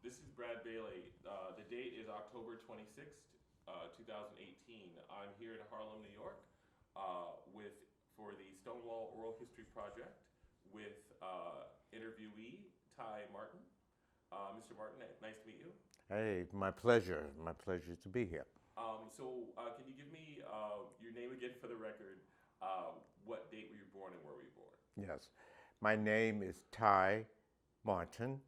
This is Brad Bailey. The date is October 26th, 2018. I'm here in Harlem, New York, for the Stonewall Oral History Project with interviewee Ty Martin. Mr. Martin, nice to meet you. Hey, my pleasure. My pleasure to be here. Can you give me your name again for the record? What date were you born and where were you born? Yes, my name is Ty Martin.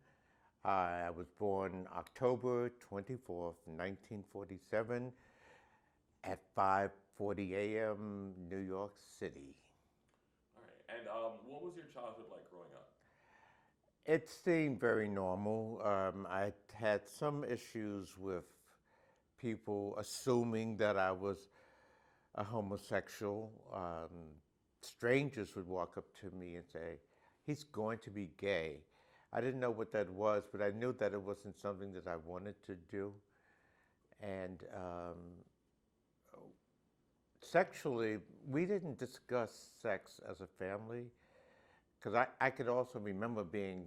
I was born October 24th, 1947 at 5:40 a.m. New York City. All right. And what was your childhood like growing up? It seemed very normal. I had some issues with people assuming that I was a homosexual. Strangers would walk up to me and say, he's going to be gay. I didn't know what that was, but I knew that it wasn't something that I wanted to do. And sexually, we didn't discuss sex as a family, because I could also remember being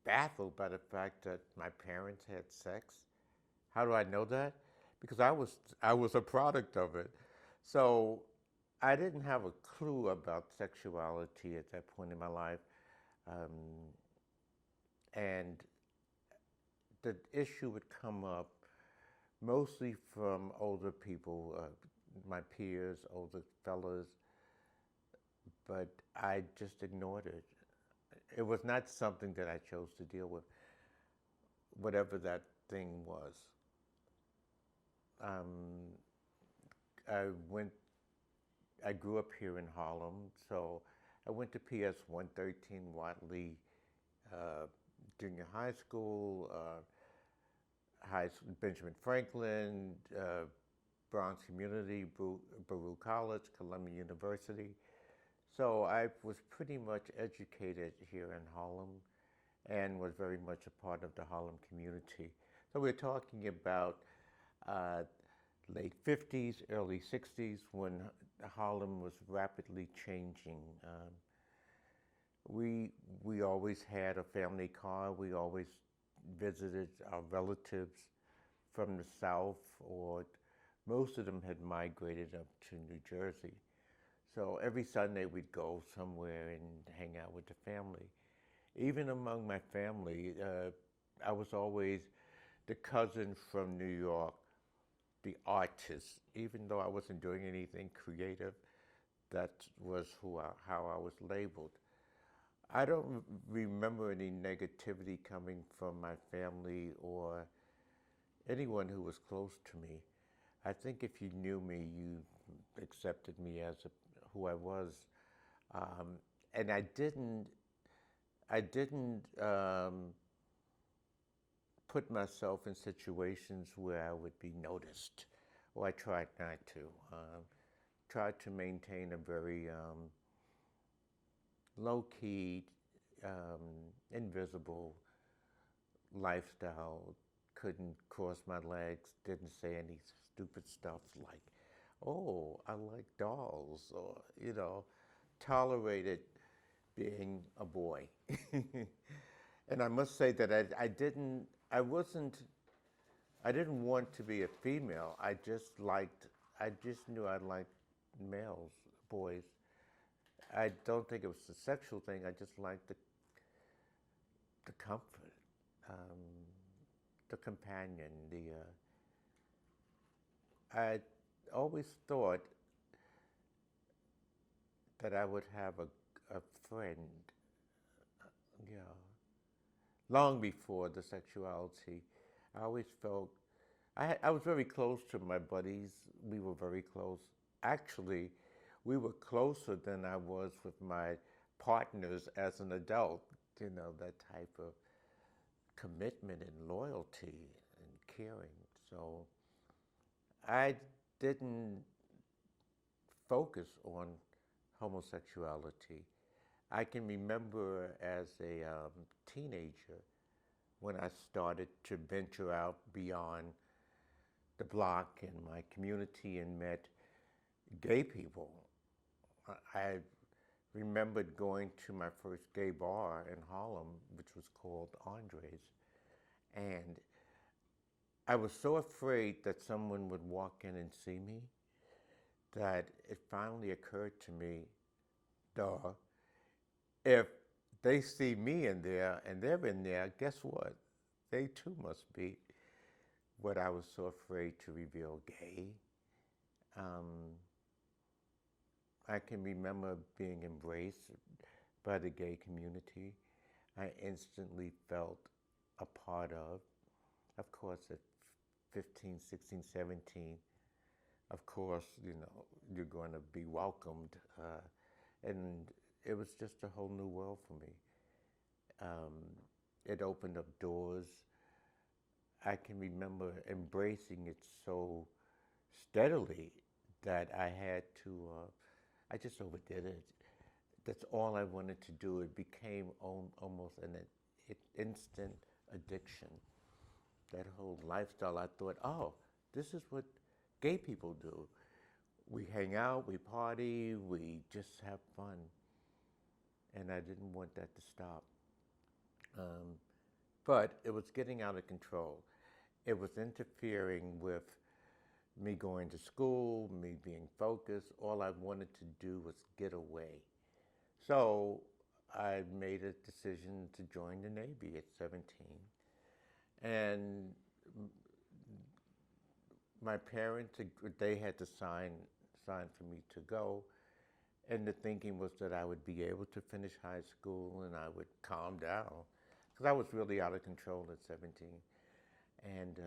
baffled by the fact that my parents had sex. How do I know that? Because I was a product of it. So I didn't have a clue about sexuality at that point in my life. Um, and the issue would come up mostly from older people, my peers, older fellas, but I just ignored it. It was not something that I chose to deal with, whatever that thing was. Um, I went. I grew up here in Harlem, so I went to PS 113 Watley Junior High School, Benjamin Franklin, Bronx Community, Baruch College, Columbia University. So I was pretty much educated here in Harlem and was very much a part of the Harlem community. So we're talking about uh, late 50s, early 60s when Harlem was rapidly changing. We always had a family car. We always visited our relatives from the South, or most of them had migrated up to New Jersey. So every Sunday we'd go somewhere and hang out with the family. Even among my family, I was always the cousin from New York, the artist. Even though I wasn't doing anything creative, that was how I was labeled. I don't remember any negativity coming from my family or anyone who was close to me. I think if you knew me, you accepted me as who I was, um, and I didn't put myself in situations where I would be noticed, or I tried not to. Tried to maintain a very low-key, invisible lifestyle. Couldn't cross my legs, didn't say any stupid stuff like, oh, I like dolls, or, tolerated being a boy. And I must say that I didn't want to be a female. I just knew I liked males, boys. I don't think it was a sexual thing. I just liked the comfort, um, the companion. I always thought that I would have a friend, you know, long before the sexuality. I always felt I was very close to my buddies. We were very close. Actually, we were closer than I was with my partners as an adult. That type of commitment and loyalty and caring. So I didn't focus on homosexuality. I can remember as a teenager when I started to venture out beyond the block in my community and met gay people. I remembered going to my first gay bar in Harlem, which was called Andre's. And I was so afraid that someone would walk in and see me that it finally occurred to me, duh, if they see me in there and they're in there, guess what? They too must be what I was so afraid to reveal, gay. Um, I can remember being embraced by the gay community. I instantly felt a part of course, at 15, 16, 17, of course, you're going to be welcomed. And it was just a whole new world for me. Um, it opened up doors. I can remember embracing it so steadily that I had to, I just overdid it. That's all I wanted to do. It became almost an instant addiction. That whole lifestyle, I thought, oh, this is what gay people do. We hang out, we party, we just have fun. And I didn't want that to stop. But it was getting out of control. It was interfering with me going to school, me being focused. All I wanted to do was get away. So I made a decision to join the Navy at 17. And my parents, they had to sign for me to go. And the thinking was that I would be able to finish high school and I would calm down. Because I was really out of control at 17. And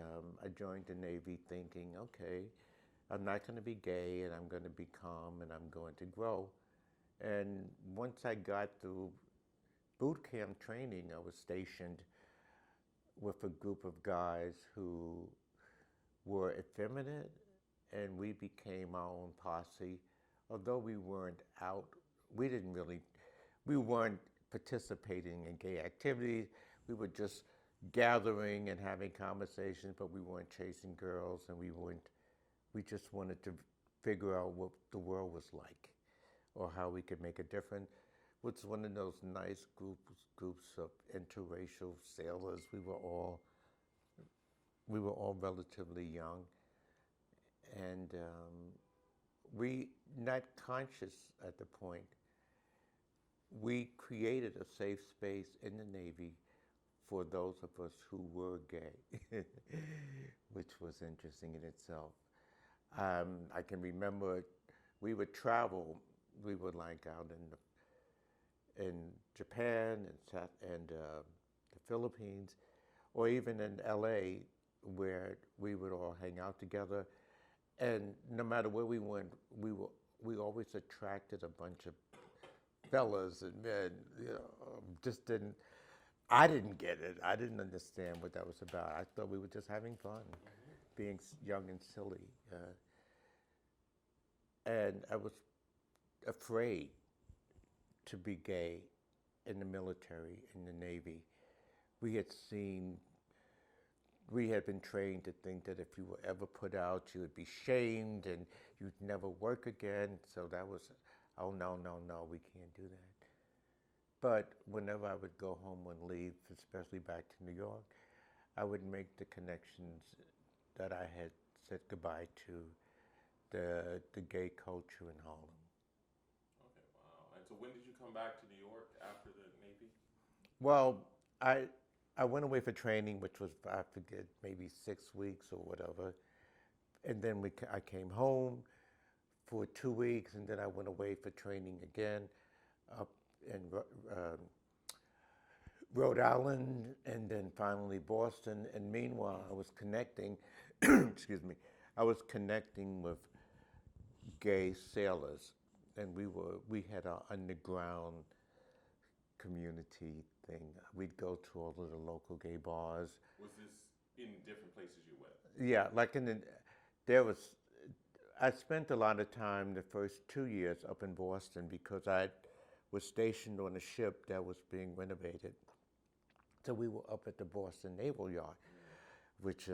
I joined the Navy thinking, okay, I'm not going to be gay and I'm going to be calm and I'm going to grow. And once I got through boot camp training, I was stationed with a group of guys who were effeminate, and we became our own posse. Although we weren't out, we weren't participating in gay activities. We were just gathering and having conversations, but we weren't chasing girls, and we just wanted to figure out what the world was like or how we could make a difference. It was one of those nice groups of interracial sailors. We were all relatively young, and we, not conscious at the point, we created a safe space in the Navy for those of us who were gay, which was interesting in itself. I can remember we would travel. We would like out in Japan and the Philippines, or even in LA, where we would all hang out together. And no matter where we went, we always attracted a bunch of fellas and men. I didn't get it. I didn't understand what that was about. I thought we were just having fun, being young and silly. And I was afraid to be gay in the military, in the Navy. We had been trained to think that if you were ever put out, you would be shamed and you'd never work again. So that was, oh, no, we can't do that. But whenever I would go home and leave, especially back to New York, I would make the connections that I had said goodbye to the gay culture in Harlem. Okay, wow. And so when did you come back to New York after the Navy? Well, I went away for training, which was, I forget, maybe 6 weeks or whatever. And then I came home for 2 weeks, and then I went away for training again up in Rhode Island, and then finally Boston. And meanwhile, I was connecting, excuse me, I was connecting with gay sailors, and we had our underground community thing. We'd go to all of the local gay bars. Was this in different places you went? Yeah, like I spent a lot of time the first 2 years up in Boston because I was stationed on a ship that was being renovated. So we were up at the Boston Naval Yard, which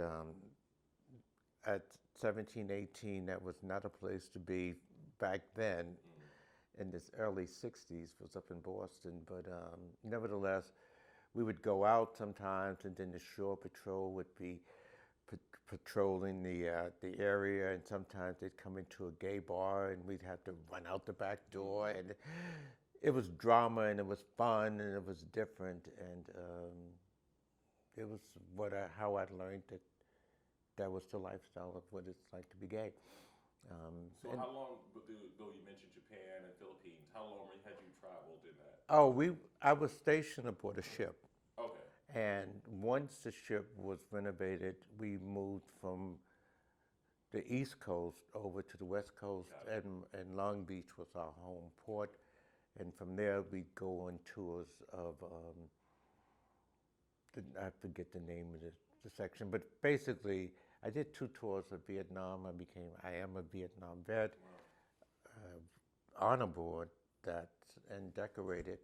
at 17, 18, that was not a place to be back then. In the early 60s, was up in Boston. But nevertheless, we would go out sometimes, and then the shore patrol would be patrolling the area, and sometimes they'd come into a gay bar, and we'd have to run out the back door, and it was drama, and it was fun, and it was different, and it was how I learned that was the lifestyle of what it's like to be gay. So how long, though you mentioned Japan and Philippines, how long had you traveled in that? Oh, I was stationed aboard a ship. Okay. And once the ship was renovated, we moved from the East Coast over to the West Coast, and Long Beach was our home port. And from there, we'd go on tours of, I forget the name of the section, but basically, I did 2 tours of Vietnam. I am a Vietnam vet, honor board that, and decorated.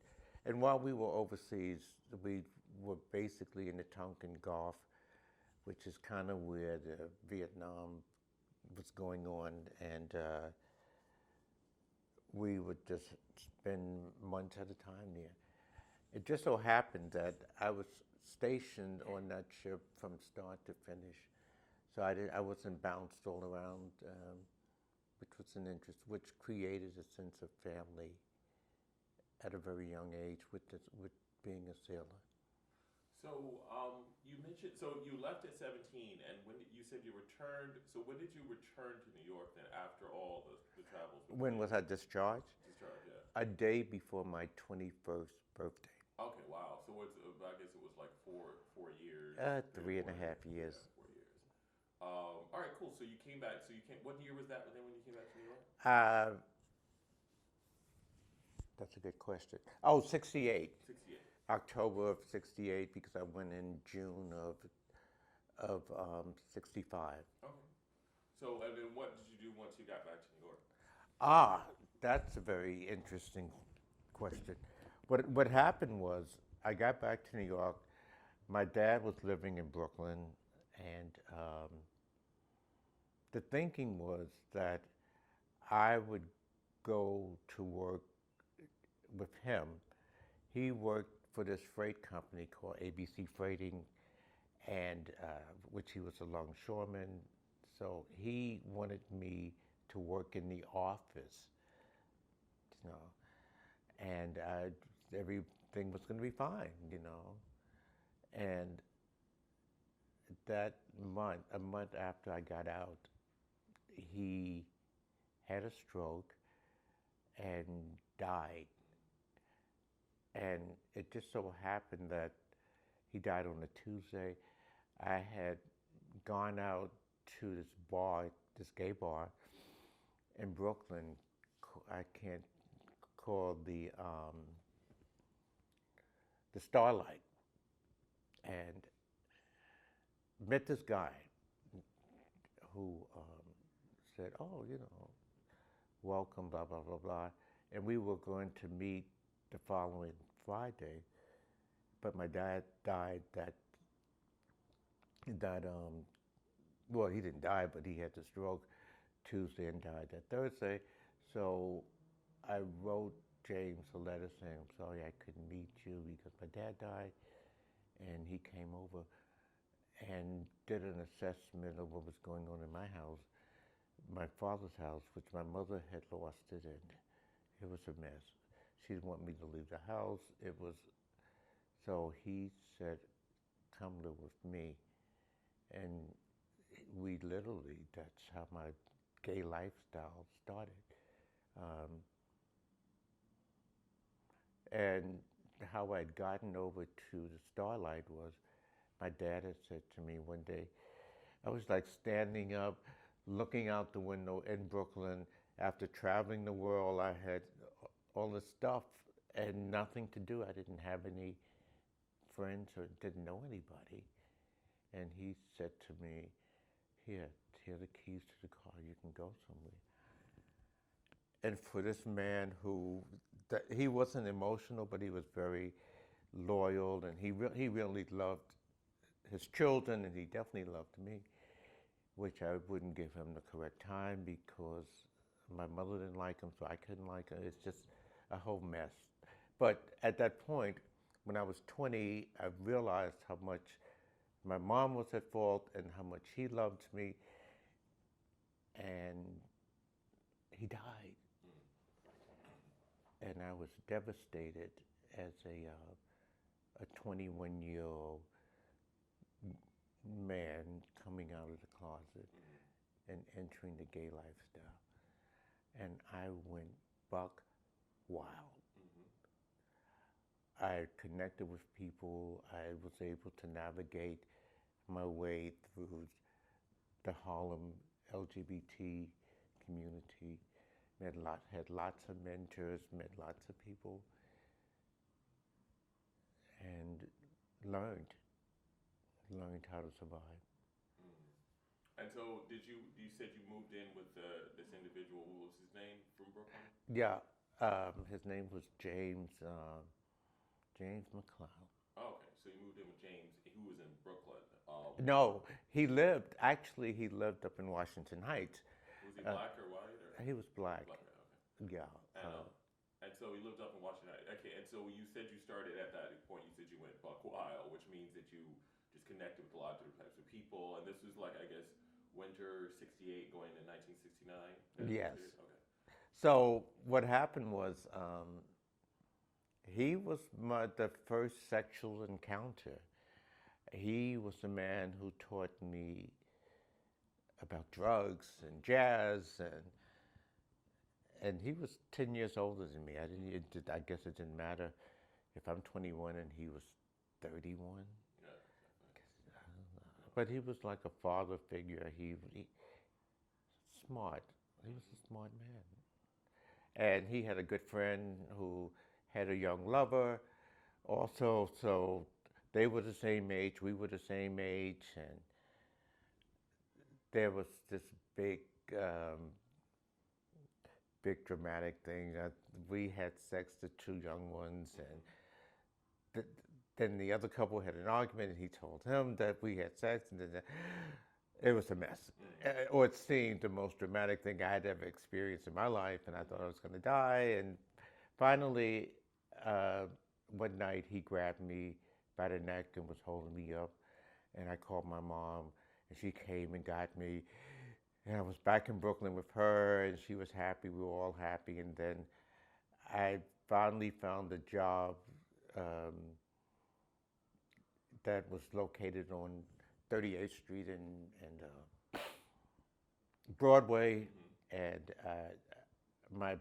And while we were overseas, we were basically in the Tonkin Gulf, which is kind of where the Vietnam was going on, and we would just spend months at a time there. It just so happened that I was stationed on that ship from start to finish, so I wasn't bounced all around, which was an interest, which created a sense of family at a very young age with being a sailor. So you mentioned, so you left at 17, and you said you returned. So when did you return to New York then, after all the travels? When was I discharged? Discharged, yeah. A day before my 21st birthday. Okay, wow. So I guess it was like four years. 3.5 years. Yeah, 4 years. All right, cool. So you came back. What year was that when you came back to New York? That's a good question. Oh, 68. 68. October of 68, because I went in June of 65. Okay. So, and then what did you do once you got back to New York? That's a very interesting question. What happened was, I got back to New York. My dad was living in Brooklyn, and the thinking was that I would go to work with him. He worked for this freight company called ABC Freighting, and which he was a longshoreman. So he wanted me to work in the office, and everything was going to be fine, And that month, a month after I got out, he had a stroke and died. And it just so happened that he died on a Tuesday. I had gone out to this bar, this gay bar in Brooklyn. I can't call the Starlight, and met this guy who said, "Oh, welcome, blah blah blah blah," and we were going to meet the following Friday, but my dad died well, he didn't die, but he had the stroke Tuesday and died that Thursday. So I wrote James a letter saying, "I'm sorry I couldn't meet you because my dad died," and he came over and did an assessment of what was going on in my house, my father's house, which my mother had lost it in. It was a mess. She didn't want me to leave the house. So he said, "Come live with me." And that's how my gay lifestyle started. And how I'd gotten over to the Starlight was, my dad had said to me one day, I was like standing up, looking out the window in Brooklyn. After traveling the world, I had all this stuff and nothing to do. I didn't have any friends or didn't know anybody. And he said to me, here are the keys to the car, you can go somewhere. And for this man he wasn't emotional, but he was very loyal, and he really loved his children, and he definitely loved me, which I wouldn't give him the correct time because my mother didn't like him, so I couldn't like him. It's just a whole mess. But at that point, when I was 20, I realized how much my mom was at fault and how much he loved me, and he died. And I was devastated as a 21-year-old man coming out of the closet and entering the gay lifestyle. And I went buck wild. I connected with people. I was able to navigate my way through the Harlem LGBT community. Had lots of mentors, met lots of people, and learned how to survive. And so, you said you moved in with this individual. What was his name from Brooklyn? Yeah, his name was James McLeod. Oh, okay, so you moved in with James, who was in Brooklyn. No, he lived up in Washington Heights. Was he black or white? Or? He was black. Black, okay. Yeah. And so he lived up in Washington. Okay, and so you said you started at that point. You said you went buck wild, which means that you just connected with a lot of different types of people. And this was like, I guess, winter '68 going to 1969. Yes. Okay. So what happened was he was the first sexual encounter. He was the man who taught me about drugs and jazz, and he was 10 years older than me. I guess it didn't matter if I'm 21 and he was 31. Yeah. But he was like a father figure. He smart. He was a smart man. And he had a good friend who had a young lover also, so they were the same age, we were the same age, and there was this big dramatic thing. We had sex, the two young ones, and then the other couple had an argument, and he told him that we had sex, and then it was a mess. Or it seemed the most dramatic thing I had ever experienced in my life, and I thought I was going to die. And finally, one night he grabbed me by the neck and was holding me up, and I called my mom, and she came and got me. And I was back in Brooklyn with her, and she was happy. We were all happy. And then I finally found a job that was located on 38th Street and Broadway. And my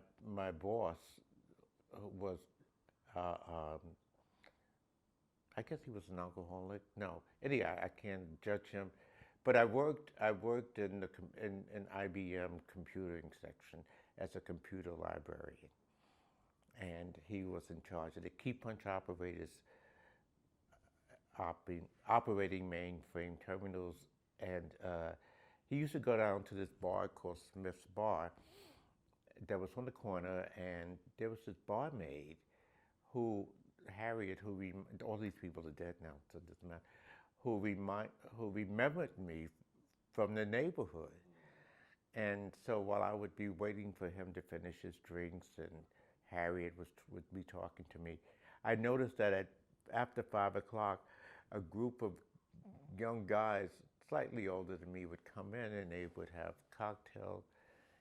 boss was, I guess he was an alcoholic. No, anyhow, I can't judge him. But I worked in in IBM computing section as a computer librarian, and he was in charge of the key punch operators operating mainframe terminals. And he used to go down to this bar called Smith's Bar that was on the corner, and there was this barmaid who, Harriet, all these people are dead now, so it doesn't matter, who remembered me from the neighborhood. And so while I would be waiting for him to finish his drinks and Harriet would be talking to me, I noticed that after 5 o'clock, a group of young guys, slightly older than me, would come in and they would have cocktails.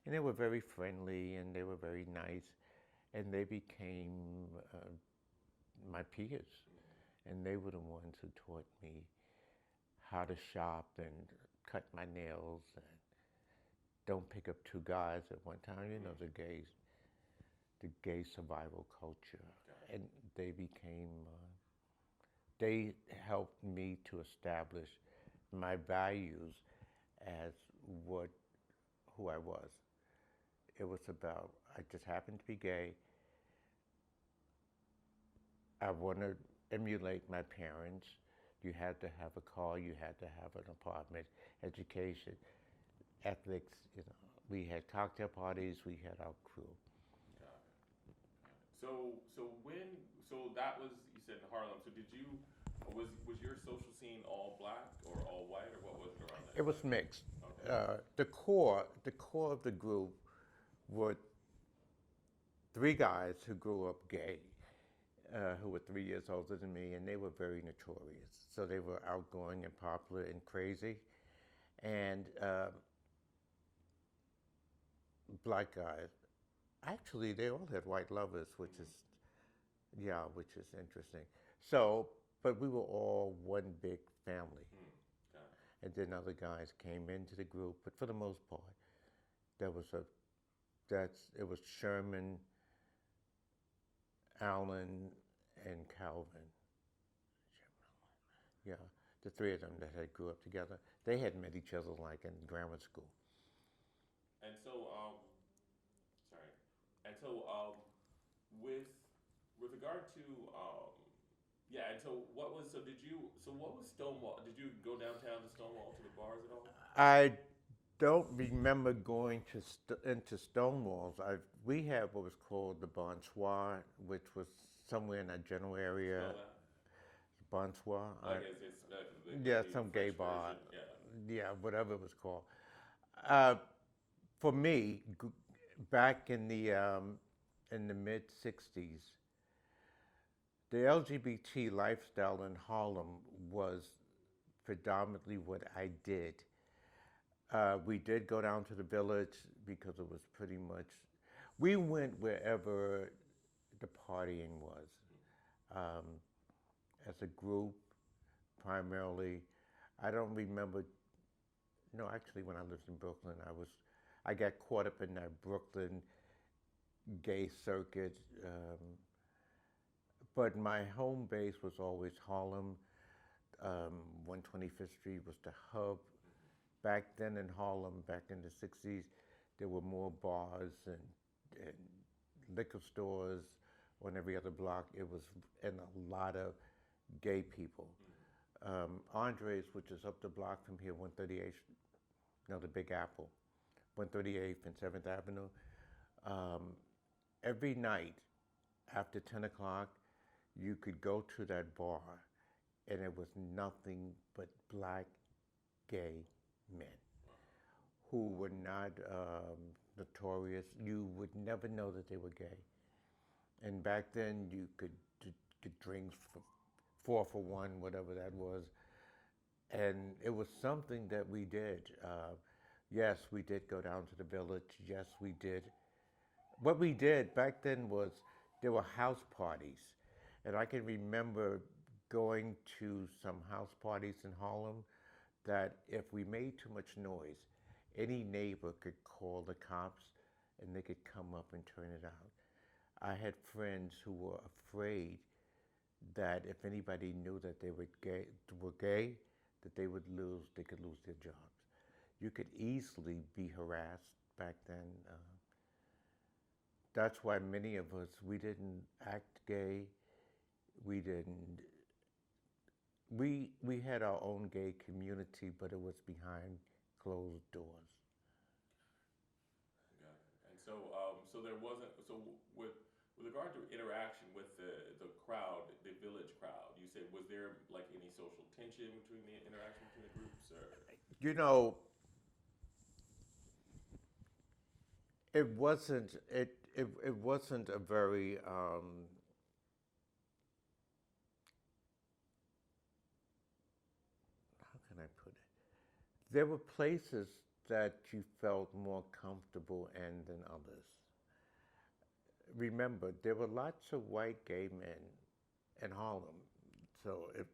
And they were very friendly and they were very nice. And they became my peers. And they were the ones who taught me how to shop and cut my nails and don't pick up two guys at one time. You know, the gay survival culture. And they became, they helped me to establish my values as who I was. It was about, I just happened to be gay. I want to emulate my parents. You had to have a car, you had to have an apartment, education, ethics, you know. We had cocktail parties, we had our crew. Got it. So that was, you said in Harlem, so was your social scene all black or all white, or what was it around that? It was mixed. Okay. The core of the group were 3 guys who grew up gay. who were 3 years older than me, and they were very notorious. So they were outgoing and popular and crazy. And black guys. Actually, they all had white lovers, which is, yeah, which is interesting. So, but we were all one big family. And then other guys came into the group, but for the most part, there was it was Sherman, Allen, and Calvin. Yeah, the three of them that had grew up together. They had met each other like in grammar school. And so, sorry. And so, with with regard to, yeah. And so, what was so? Did you? So, what was Stonewall? Did you go downtown to Stonewall to the bars at all? I don't remember going to into Stonewalls. We had what was called the Bonsoir, which was somewhere in that general area. Spell that. Bonsoir. Like Yeah, the some gay French bar. version, yeah. Yeah, whatever it was called. For me, back in the mid '60s, the LGBT lifestyle in Harlem was predominantly what I did. We did go down to the village because it was pretty much. We went wherever the partying was, um, as a group, primarily. I don't remember. No, actually, when I lived in Brooklyn, I got caught up in that Brooklyn gay circuit. But my home base was always Harlem. 125th Street was the hub. Back then in Harlem, back in the '60s, there were more bars and liquor stores on every other block. It was, and a lot of gay people. Andre's, which is up the block from here, 138th, no, the Big Apple, 138th and 7th Avenue. Every night after 10 o'clock, you could go to that bar, and it was nothing but black gay men who were not notorious. You would never know that they were gay. And back then, you could get drinks for 4 for $1, whatever that was. And it was something that we did. Yes, we did go down to the village. Yes, we did. What we did back then was there were house parties. And I can remember going to some house parties in Harlem that if we made too much noise, any neighbor could call the cops and they could come up and turn it out. I had friends who were afraid that if anybody knew that they were gay, that they could lose their jobs. You could easily be harassed back then. That's why many of us, we didn't act gay. We didn't. We had our own gay community, but it was behind closed doors. Got it. And so, so there wasn't. So with regard to interaction with the crowd, the village crowd, you said, was there like any social tension between the interaction between the groups, or? You know, it wasn't. It wasn't a very. How can I put it? There were places that you felt more comfortable in than others. Remember, there were lots of white gay men in Harlem. So if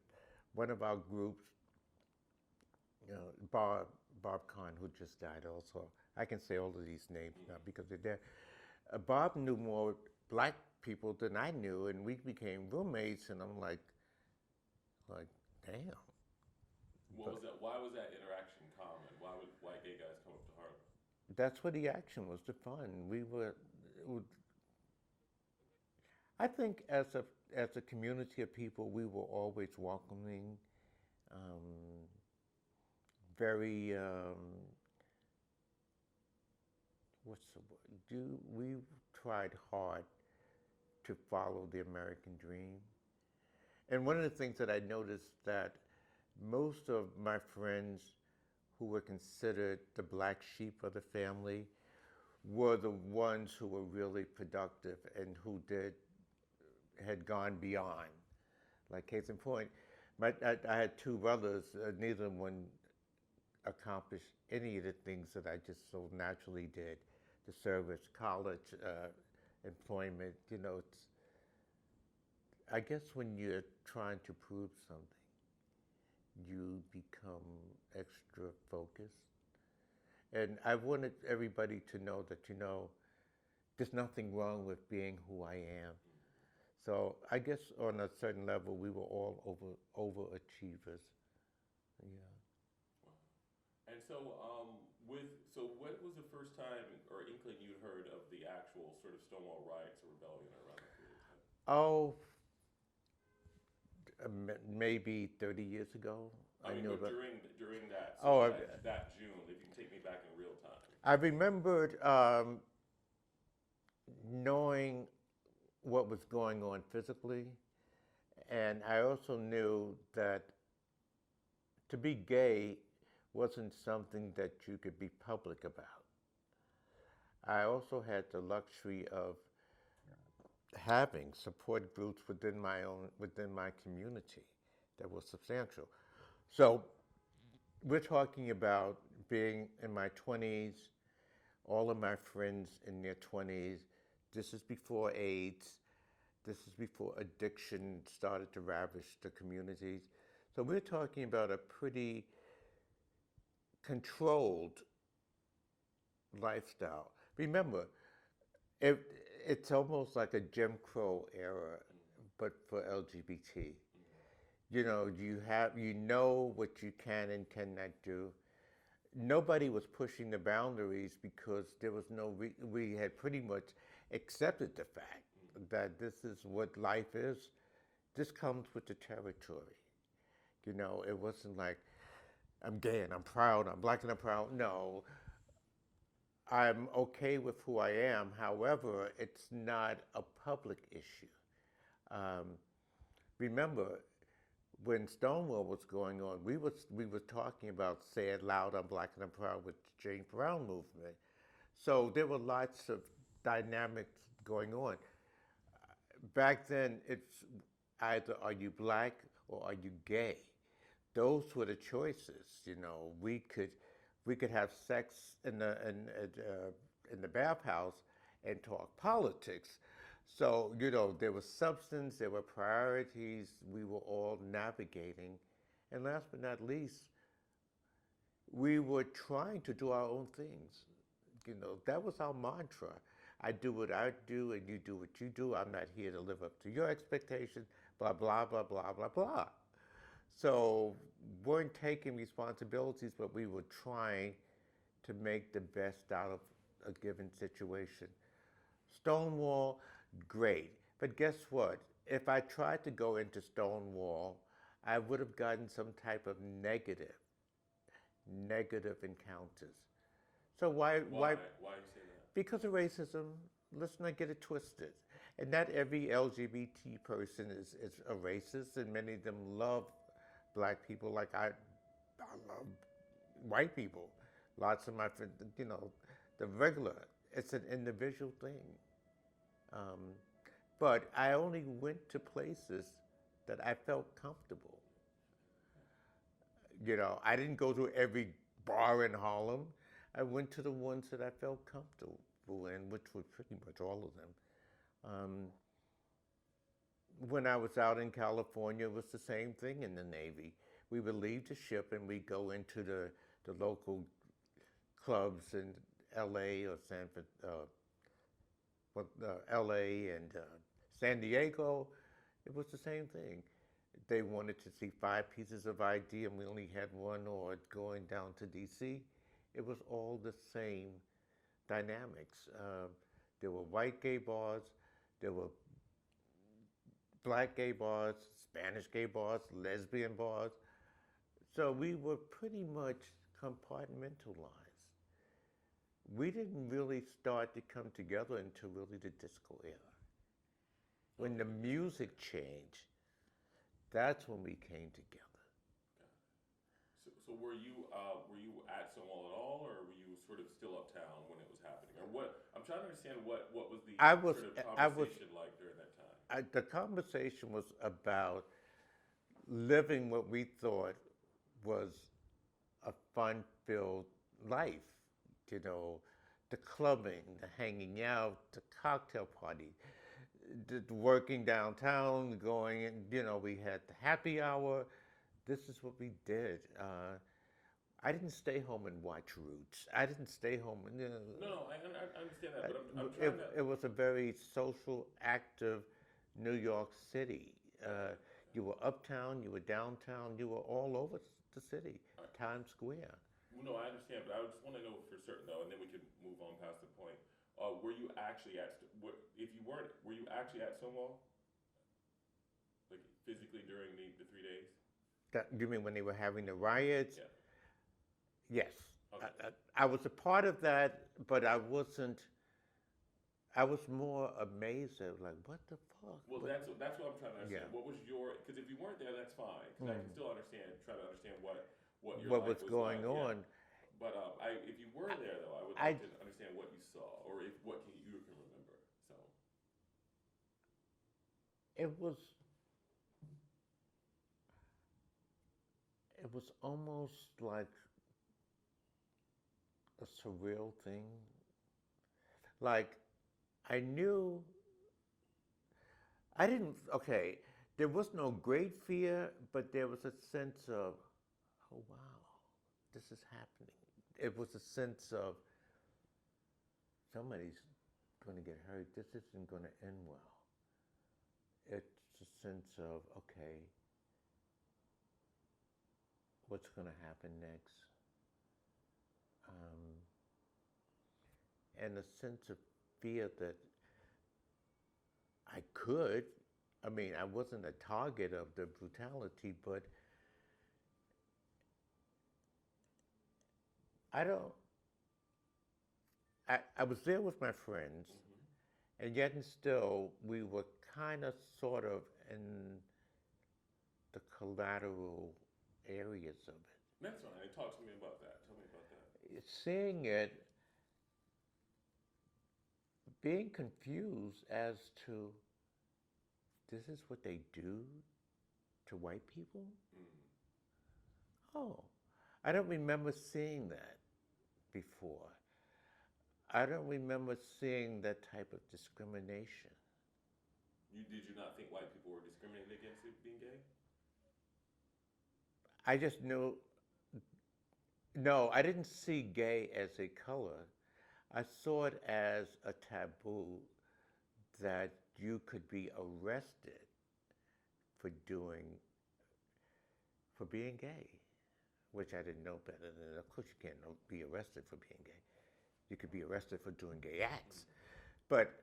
one of our groups, Bob Kahn, who just died also, I can say all of these names now because they're there. Bob knew more black people than I knew, and we became roommates, and I'm like, damn. What was that? Why was that interaction common? Why would white gay guys come up to Harlem? That's what the action was, the fun. I think as a community of people, we were always welcoming, very, what's the word? We tried hard to follow the American dream. And one of the things that I noticed that most of my friends who were considered the black sheep of the family were the ones who were really productive and who did had gone beyond. Like case in point, I had two brothers. Neither one accomplished any of the things that I just so naturally did. The service, college, employment. You know, I guess when you're trying to prove something, you become extra focused. And I wanted everybody to know that, there's nothing wrong with being who I am. So I guess on a certain level, we were all overachievers. Yeah. And so, what was the first time or inkling you'd heard of the actual sort of Stonewall riots or rebellion around that period of time? Oh, maybe 30 years ago. I mean, knew but about. during that, Oh, that June, if you can take me back in real time. I remembered knowing what was going on physically, and I also knew that to be gay wasn't something that you could be public about. I also had the luxury of having support groups within my community that was substantial. So we're talking about being in my 20s, all of my friends in their 20s. This is before AIDS. This is before addiction started to ravage the communities. So we're talking about a pretty controlled lifestyle. Remember, it's almost like a Jim Crow era, but for LGBT. You know what you can and cannot do. Nobody was pushing the boundaries because there was we had pretty much accepted the fact that this is what life is. This comes with the territory. It wasn't like I'm gay and I'm proud, I'm black and I'm proud. No, I'm okay with who I am. However, it's not a public issue. Remember, when Stonewall was going on, we were talking about "Say It Loud, I'm Black and I'm Proud" with the James Brown movement. So there were lots of dynamics going on. Back then, it's either are you black or are you gay. Those were the choices. We could have sex in the bathhouse and talk politics. So, there was substance, there were priorities we were all navigating. And last but not least, we were trying to do our own things. That was our mantra. I do what I do and you do what you do. I'm not here to live up to your expectations, blah, blah, blah, blah, blah, blah. So weren't taking responsibilities, but we were trying to make the best out of a given situation. Stonewall, great. But guess what? If I tried to go into Stonewall, I would have gotten some type of negative encounters. So why you say that? Because of racism. Let's not get it twisted. And not every LGBT person is a racist, and many of them love black people like I love white people. Lots of my friends, the regular. It's an individual thing. But I only went to places that I felt comfortable. I didn't go to every bar in Harlem. I went to the ones that I felt comfortable in, which were pretty much all of them. When I was out in California, it was the same thing in the Navy. We would leave the ship and we'd go into the local clubs in L.A. or L.A. and San Diego. It was the same thing. They wanted to see 5 pieces of ID and we only had one, or going down to D.C. It was all the same dynamics. There were white gay bars, there were black gay bars, Spanish gay bars, lesbian bars. So we were pretty much compartmentalized. We didn't really start to come together until really the disco era. When the music changed, that's when we came together. So were you at Stonewall at all, or were you sort of still uptown when it was happening, or what? I'm trying to understand what was the I was sort of conversation like during that time. the conversation was about living what we thought was a fun-filled life. You know, the clubbing, the hanging out, the cocktail party, the working downtown, going and we had the happy hour. This is what we did. I didn't stay home and watch Roots. I didn't stay home and No, I understand that, but I'm trying to. it was a very social, active New York City. You were uptown, you were downtown, you were all over the city, Times Square. No, I understand, but I just want to know for certain though, and then we can move on past the point. Were you actually at? If you weren't, were you actually at Stonewall? Like physically during the 3 days? You mean when they were having the riots? Yeah. Yes. Okay. I was a part of that, but I wasn't. I was more amazed at like, what the fuck? Well, that's what I'm trying to understand. Yeah. What was your? Because if you weren't there, that's fine. Because I can still try to understand what your What life was going like. on? Yeah. But if you were there though, I would like to understand what you saw, or what you can remember. So It was. It was almost like a surreal thing. Like, I knew. I didn't. Okay, there was no great fear, but there was a sense of, oh wow, this is happening. It was a sense of somebody's going to get hurt. This isn't going to end well. It's a sense of, okay, what's going to happen next? And a sense of fear that I could. I mean, I wasn't a target of the brutality, but I was there with my friends, and yet and still we were kind of sort of in the collateral areas of it. that's fine. Talk to me about that. Tell me about that. Seeing it, being confused as to this is what they do to white people? Oh, I don't remember seeing that before. I don't remember seeing that type of discrimination. Did you not think white people were discriminated against being gay? I just knew. No, I didn't see gay as a color. I saw it as a taboo that you could be arrested for being gay, which I didn't know better than. Of course, you can't be arrested for being gay. You could be arrested for doing gay acts. But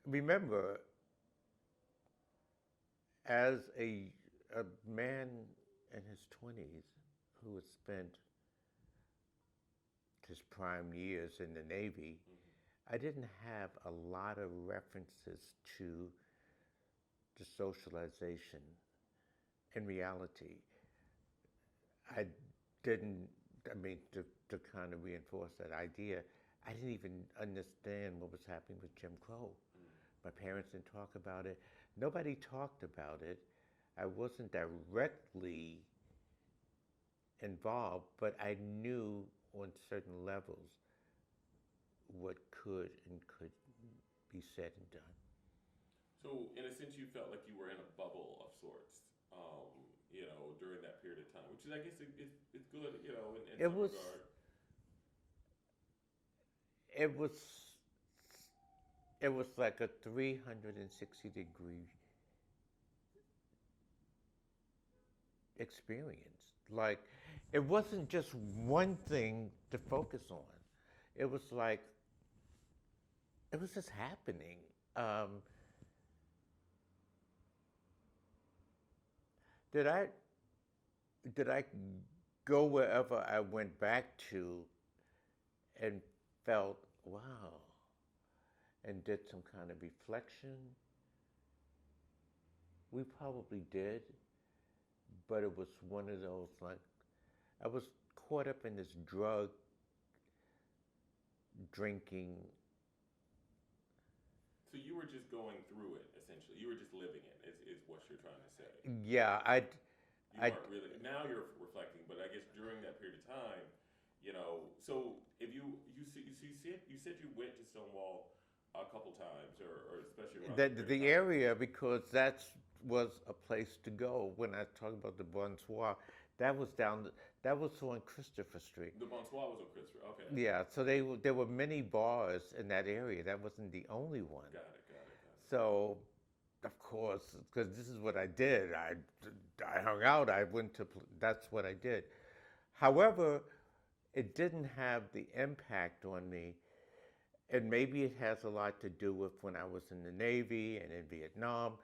remember, as a man in his 20s who had spent his prime years in the Navy, I didn't have a lot of references to the socialization. In reality, I didn't, to kind of reinforce that idea, I didn't even understand what was happening with Jim Crow. My parents didn't talk about it. Nobody talked about it. I wasn't directly involved, but I knew on certain levels what could and could be said and done. So, in a sense, you felt like you were in a bubble of sorts, during that period of time, which is, I guess, it's good, in some regard. It was like a 360-degree experience. Like, it wasn't just one thing to focus on. It was like, it was just happening. Did I go wherever I went back to and felt, wow, and did some kind of reflection? We probably did, but it was one of those, like, I was caught up in this drug, drinking. So you were just going through it, essentially. You were just living it, is what you're trying to say. Yeah, You I, weren't really. Now you're reflecting, but I guess during that period of time, so if you said you went to Stonewall a couple times, or especially around that period of the time. area, because that was a place to go. When I talk about the Bonsoir, that was that was on Christopher Street. The Bonsoir was on Christopher. Okay, Yeah, so there were many bars in that area. That wasn't the only one. got it, got it, got it. So, of course, because this is what I did. I hung out. I went to. That's what I did. However, it didn't have the impact on me, and maybe it has a lot to do with when I was in the Navy and in Vietnam.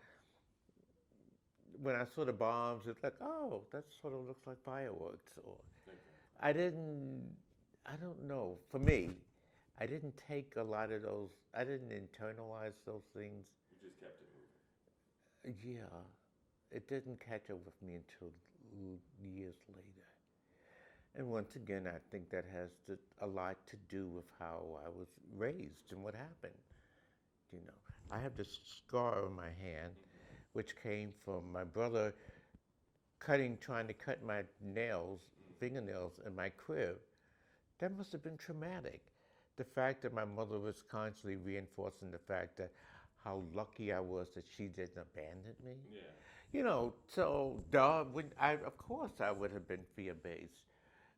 When I saw the bombs, it's like, oh, that sort of looks like fireworks. Or Okay. I didn't. I don't know. For me, I didn't take a lot of those. I didn't internalize those things. You just kept it moving. Yeah, it didn't catch up with me until years later. And once again, I think that has a lot to do with how I was raised and what happened. You know, I have this scar on my hand, which came from my brother trying to cut my fingernails in my crib. That must have been traumatic. The fact that my mother was constantly reinforcing the fact that how lucky I was that she didn't abandon me. Yeah. You know, so of course I would have been fear-based,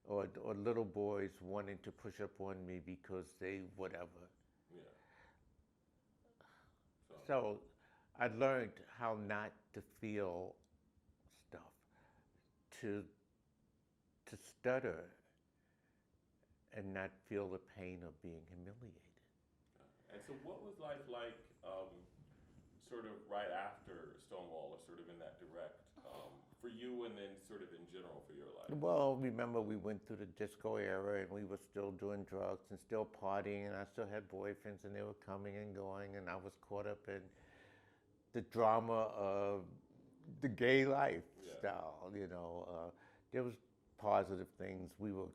or little boys wanting to push up on me because they whatever. Yeah. So I learned how not to feel stuff, to stutter, and not feel the pain of being humiliated. And so, what was life like, sort of right after Stonewall, or sort of in that direct, for you, and then sort of in general for your life? Well, remember we went through the disco era, and we were still doing drugs and still partying, and I still had boyfriends, and they were coming and going, and I was caught up in the drama of the gay lifestyle. Yeah. You know, there was positive things. We were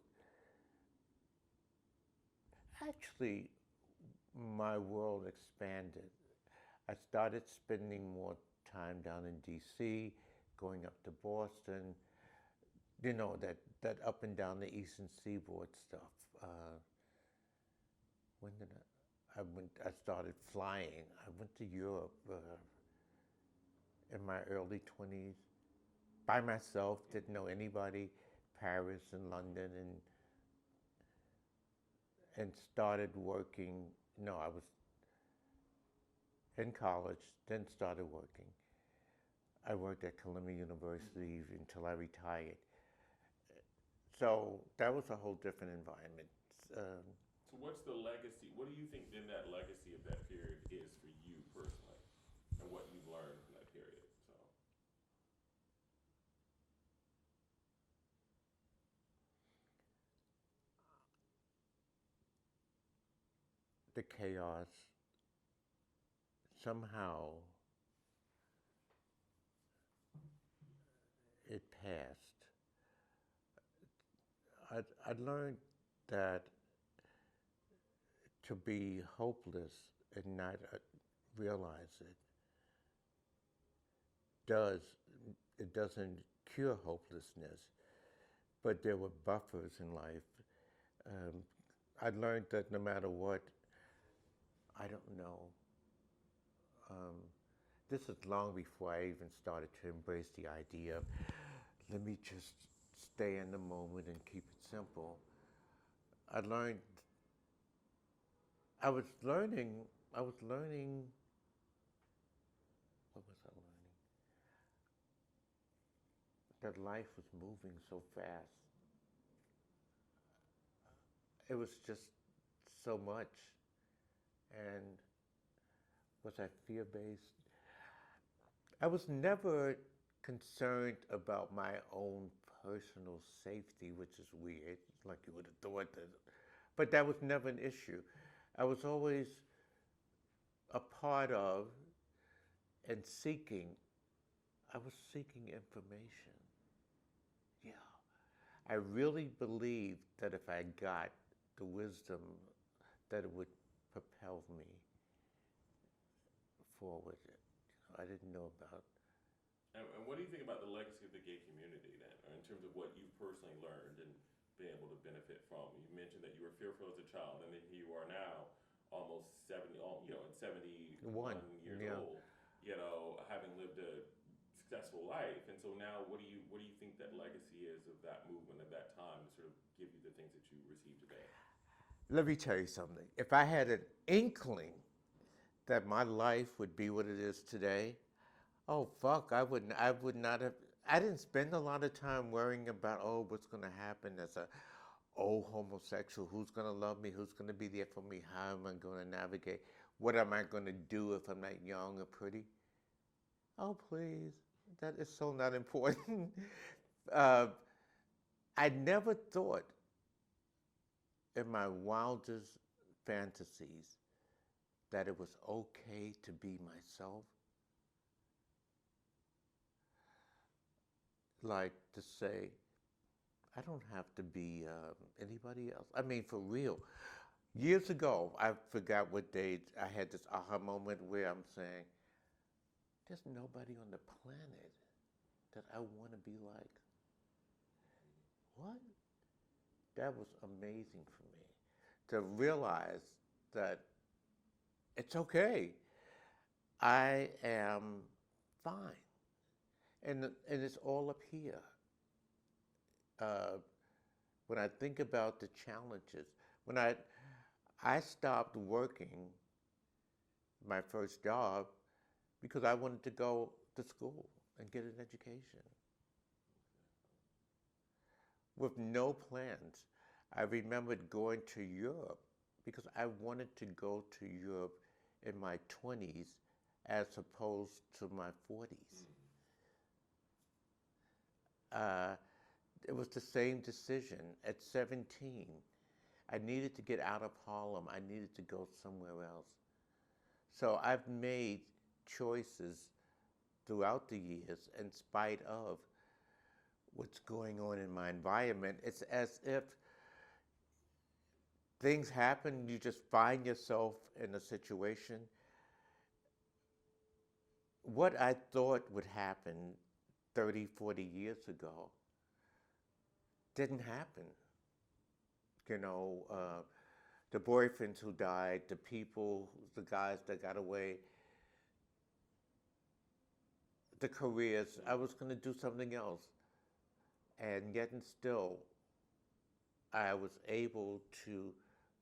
actually, my world expanded. I started spending more time down in D.C., going up to Boston, you know, that up and down the Eastern Seaboard stuff. When did I started flying. I went to Europe in my early 20s by myself, didn't know anybody, Paris and London, and started working. No, I was in college, then started working. I worked at Columbia University until I retired. So that was a whole different environment. So, what's the legacy? What do you think then that legacy of that period is for you personally, and what you've learned from that period? So, the chaos, somehow it passed. I learned that to be hopeless and not realize it doesn't cure hopelessness, but there were buffers in life. I learned that no matter what, I don't know. This is long before I even started to embrace the idea of, let me just stay in the moment and keep it simple. I learned, I was learning, what was I learning? That life was moving so fast. It was just so much. And was I fear-based? I was never concerned about my own personal safety, which is weird, like you would have thought that. But that was never an issue. I was always a part of and seeking. I was seeking information. Yeah. I really believed that if I got the wisdom, that it would propel me forward. I didn't know about. And what do you think about the legacy of the gay community then, or in terms of what you've personally learned and been able to benefit from? You mentioned that you were fearful as a child, and then here you are now, almost 70, at 71 years Yeah. old, having lived a successful life. And so now, what do you think that legacy is of that movement at that time to sort of give you the things that you receive today? Let me tell you something. If I had an inkling that my life would be what it is today, oh fuck, I would not have. I didn't spend a lot of time worrying about, oh, what's going to happen as a old homosexual, who's going to love me, who's going to be there for me, how am I going to navigate, what am I going to do if I'm not young or pretty? Oh, please, that is so not important. uh, I never thought in my wildest fantasies that it was okay to be myself. Like to say, I don't have to be anybody else. I mean, for real. Years ago, I forgot what day, I had this aha moment where I'm saying, there's nobody on the planet that I want to be like. What? That was amazing for me to realize that it's okay. I am fine. And it's all up here. When I think about the challenges, when I stopped working my first job because I wanted to go to school and get an education with no plans. I remembered going to Europe because I wanted to go to Europe in my 20s as opposed to my 40s. It was the same decision at 17. I needed to get out of Harlem. I needed to go somewhere else. So I've made choices throughout the years in spite of what's going on in my environment. It's as if things happen, you just find yourself in a situation. What I thought would happen 30, 40 years ago didn't happen. The boyfriends who died, the people, the guys that got away, the careers. I was going to do something else. And yet and still, I was able to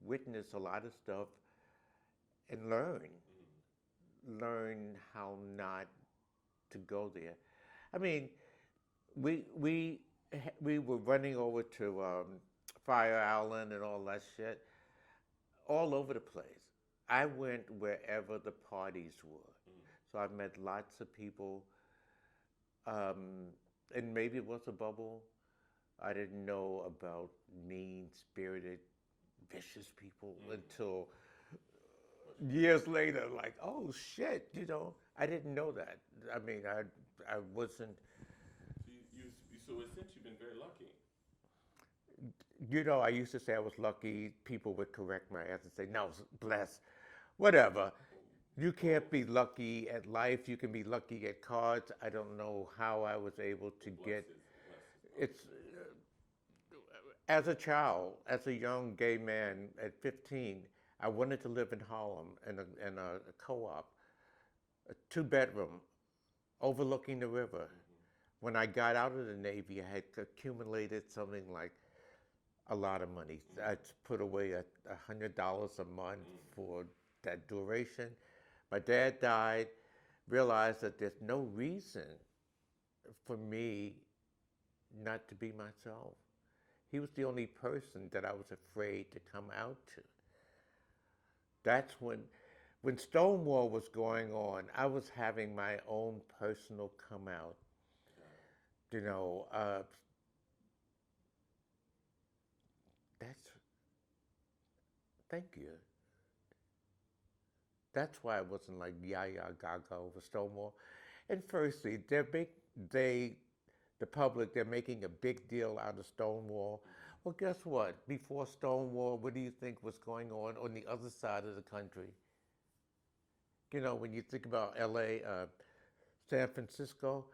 witness a lot of stuff and learn how not to go there. I mean, we were running over to Fire Island and all that shit, all over the place. I went wherever the parties were. So I met lots of people, and maybe it was a bubble. I didn't know about mean-spirited, vicious people until years later, like, oh shit, I didn't know that. I mean, I wasn't. So since you've been very lucky. I used to say I was lucky. People would correct my ass and say, no, bless, whatever. You can't be lucky at life. You can be lucky at cards. I don't know how I was able to get. It's as a child, as a young gay man at 15, I wanted to live in Harlem in a co-op, a 2-bedroom, overlooking the river. When I got out of the Navy, I had accumulated something like a lot of money. I'd put away $100 a month for that duration. My dad died, realized that there's no reason for me not to be myself. He was the only person that I was afraid to come out to. That's when Stonewall was going on, I was having my own personal come out. Thank you. That's why I wasn't like yaya gaga over Stonewall. And firstly, the public, they're making a big deal out of Stonewall. Well, guess what? Before Stonewall, what do you think was going on the other side of the country? When you think about LA, San Francisco,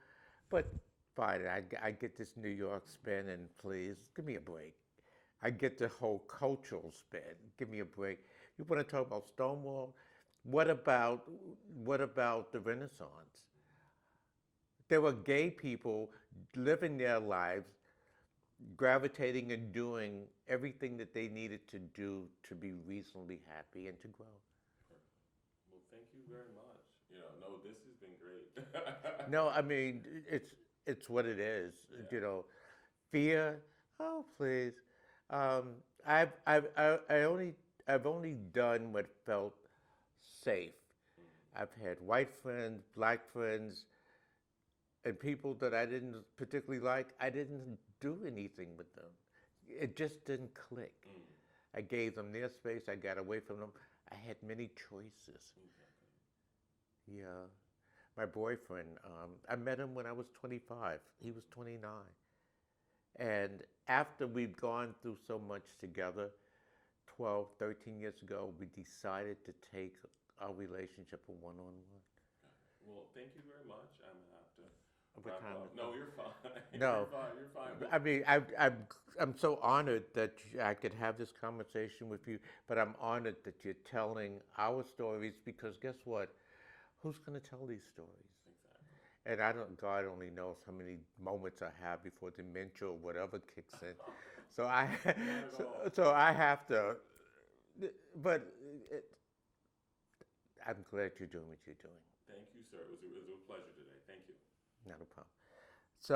but fine. I get this New York spin, and please give me a break. I get the whole cultural spin. Give me a break. You want to talk about Stonewall? What about the Renaissance? There were gay people living their lives, gravitating and doing everything that they needed to do to be reasonably happy and to grow. Well, thank you very much. No, this has been great. No, I mean it's what it is. Yeah. You know, fear. Oh, please. I've only done what felt safe. I've had white friends, black friends, and people that I didn't particularly like. I didn't do anything with them. It just didn't click. I gave them their space. I got away from them. I had many choices. Yeah. My boyfriend, I met him when I was 25. He was 29. And after we'd gone through so much together, 12, 13 years ago, we decided to take our relationship a one-on-one. Well, thank you very much. I'm gonna have to What wrap time up. is No, it? you're fine. No. You're fine. I mean, I'm so honored that I could have this conversation with you, but I'm honored that you're telling our stories because guess what? Who's going to tell these stories? Exactly. And God only knows how many moments I have before dementia or whatever kicks in. So I have to, but I'm glad you're doing what you're doing. Thank you, sir. It was a pleasure today. Thank you. Not a problem. So